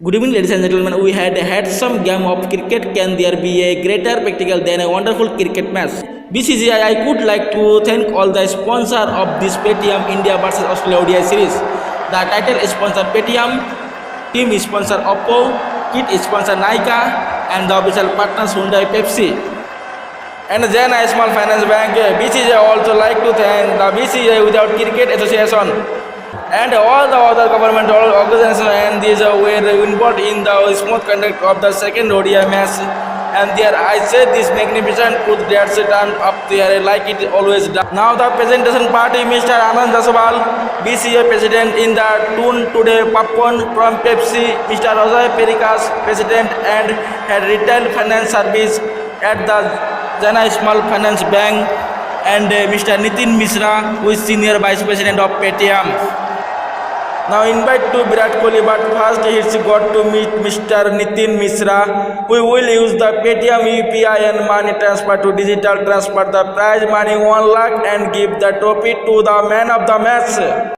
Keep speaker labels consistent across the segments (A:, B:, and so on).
A: Good evening, ladies and gentlemen. We had some game of cricket. Can there be a greater spectacle than a wonderful cricket match? BCCI, I could like to thank all the sponsor of this Paytm India versus Australia ODI series. The title sponsor Paytm, team sponsor Oppo, kit sponsor Nykaa, and the official partners Hyundai Pepsi. And then a small finance bank. BCCI also like to thank the BCCI without Cricket Association and all the other government organizations, and these were involved in the smooth conduct of the second ODI match. And there I said this magnificent put that turned up there like it always does. Now the presentation party, Mr. Anand Jaswal, BCA president in the tune today, Papon from Pepsi, Mr. Rajay Perikas, president and head retail finance service at the Jana Small Finance Bank, and Mr. Nitin Mishra, who is senior vice president of Paytm. Now invite to Virat Kohli, but first he's got to meet Mr. Nitin Mishra, who will use the Paytm UPI and money transfer to digital transfer the prize money 1 lakh and give the trophy to the man of the match.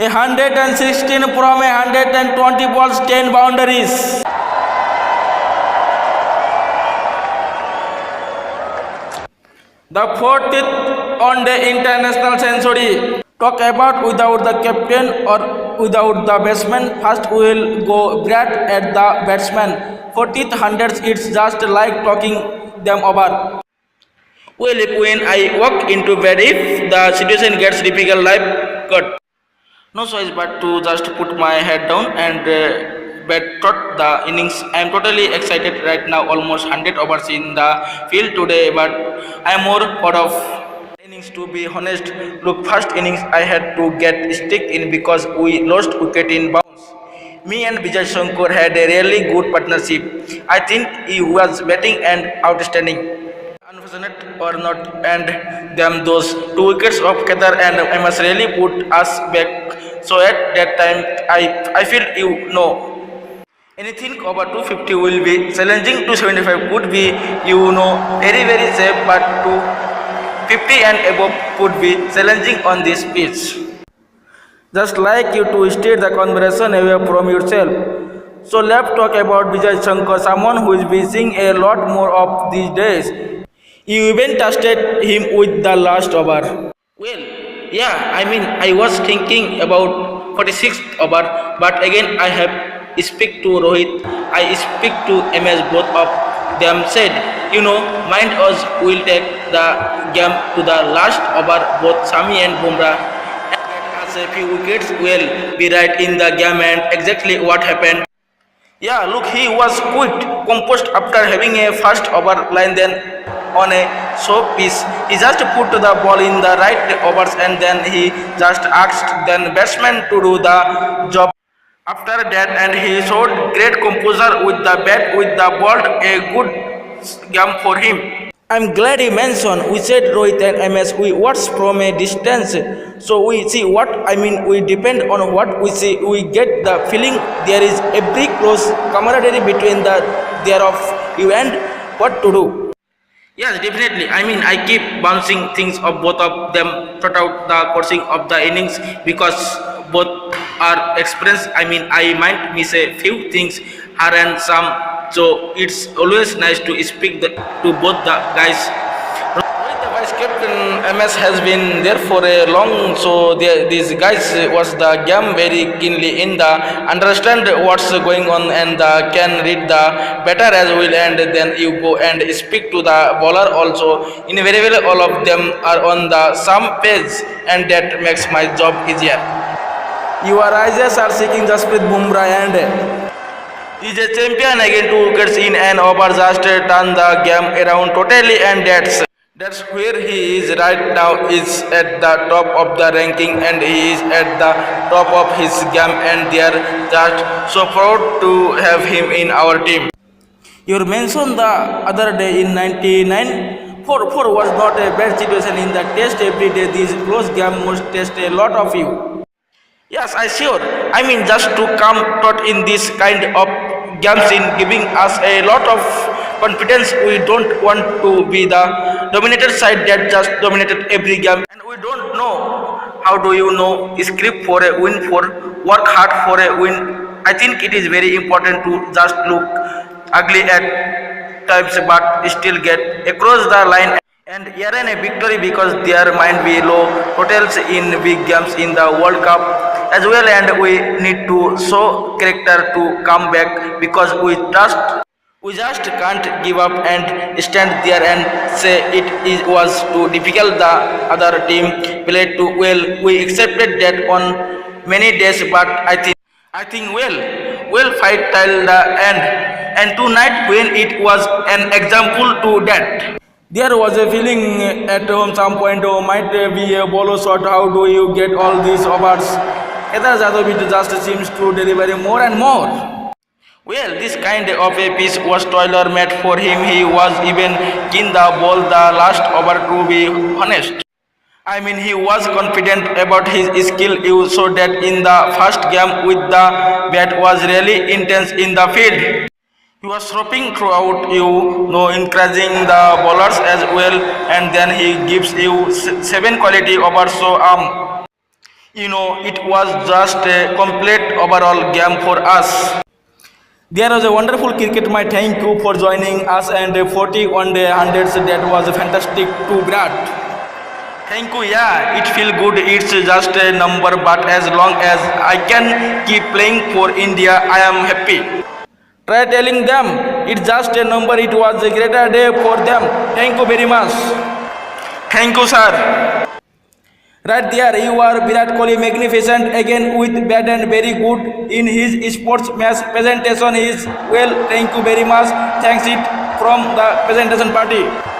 A: 116 from 120 balls, 10 boundaries. The 40th on the international century. Talk about without the captain or without the batsman. First we will go Virat at the batsman. 40th hundreds, it's just like talking them over. Well, when I walk into bed, if the situation gets difficult, life cut. No choice but to just put my head down and bet throughout the innings. I am totally excited right now. Almost 100 overs in the field today, but I am more proud of innings, to be honest. Look, first innings I had to get stick in because we lost wicket in bounce. Me and Vijay Shankar had a really good partnership. I think he was batting and outstanding. Unfortunate or not, and them those 2 wickets of Kedar and MS really put us back. So at that time, I feel anything over 250 will be challenging. 275 could be very very safe, but 250 and above could be challenging on this pitch. Just like you to steer the conversation away from yourself. So let's talk about Vijay Shankar, someone who is missing a lot more of these days. You even tested him with the last over. Well, yeah, I was thinking about 46th over, but again I have speak to Rohit, I speak to MS, both of them said, mind us will take the game to the last over, both Sami and Bumrah, and get us a few wickets, will be right in the game, and exactly what happened. Yeah, look, he was quite composed after having a first over line, then on a showpiece, he just put the ball in the right overs, and then he just asked the batsman to do the job after that, and he showed great composure with the bat, with the ball, a good game for him. I'm glad he mentioned, we said Rohit and MS, we watch from a distance, so we see what we depend on what we see, we get the feeling there is a very close camaraderie between the there of you and what to do. Yes, definitely. I keep bouncing things of both of them throughout the coursing of the innings because both are experienced. I might miss a few things here and some, so it's always nice to speak to both the guys. Rohit, the vice captain, MS has been there for a long, so these guys watch the game very keenly in the understand what's going on and can read the better as well, and then you go and speak to the bowler also. In very well, all of them are on the same page, and that makes my job easier. Your eyes are seeking Jasprit Bumrah, and is a champion again. 2 wickets in an over, just turn the game around totally, and that's where he is right now, is at the top of the ranking, and he is at the top of his game, and they are just so proud to have him in our team. You mentioned the other day in 99, 4-4 was not a bad situation in the test every day. This close game must test a lot of you. Yes, I sure. I mean, just to come taught in this kind of games in giving us a lot of confidence. We don't want to be the dominated side that just dominated every game. And we don't know how do you know script for a win, for work hard for a win. I think it is very important to just look ugly at times but still get across the line and earn a victory because there might be low totals in big games in the World Cup as well, and we need to show character to come back because we just can't give up and stand there and say was too difficult. The other team played too well. We accepted that on many days, but I think we'll fight till the end. And tonight, when it was an example to that. There was a feeling at some point, might be a bolo shot. How do you get all these overs? Kedar Jadov just seems to deliver more and more. Well, this kind of a piece was tailor-made for him. He was even keen the ball the last over, to be honest. I mean, he was confident about his skill. You saw that in the first game with the bat was really intense in the field. He was roping throughout, encouraging the bowlers as well, and then he gives you 7 quality overs. So, it was just a complete overall game for us. There was a wonderful cricket. My thank you for joining us and 40 one-day hundreds. That was fantastic to Virat. Thank you. Yeah, it feel good. It's just a number, but as long as I can keep playing for India, I am happy. Try telling them it's just a number. It was a greater day for them. Thank you very much. Thank you, sir. Right there, you are Virat Kohli, magnificent again with bat and very good in his sports match presentation. Is well. Thank you very much. Thanks it from the presentation party.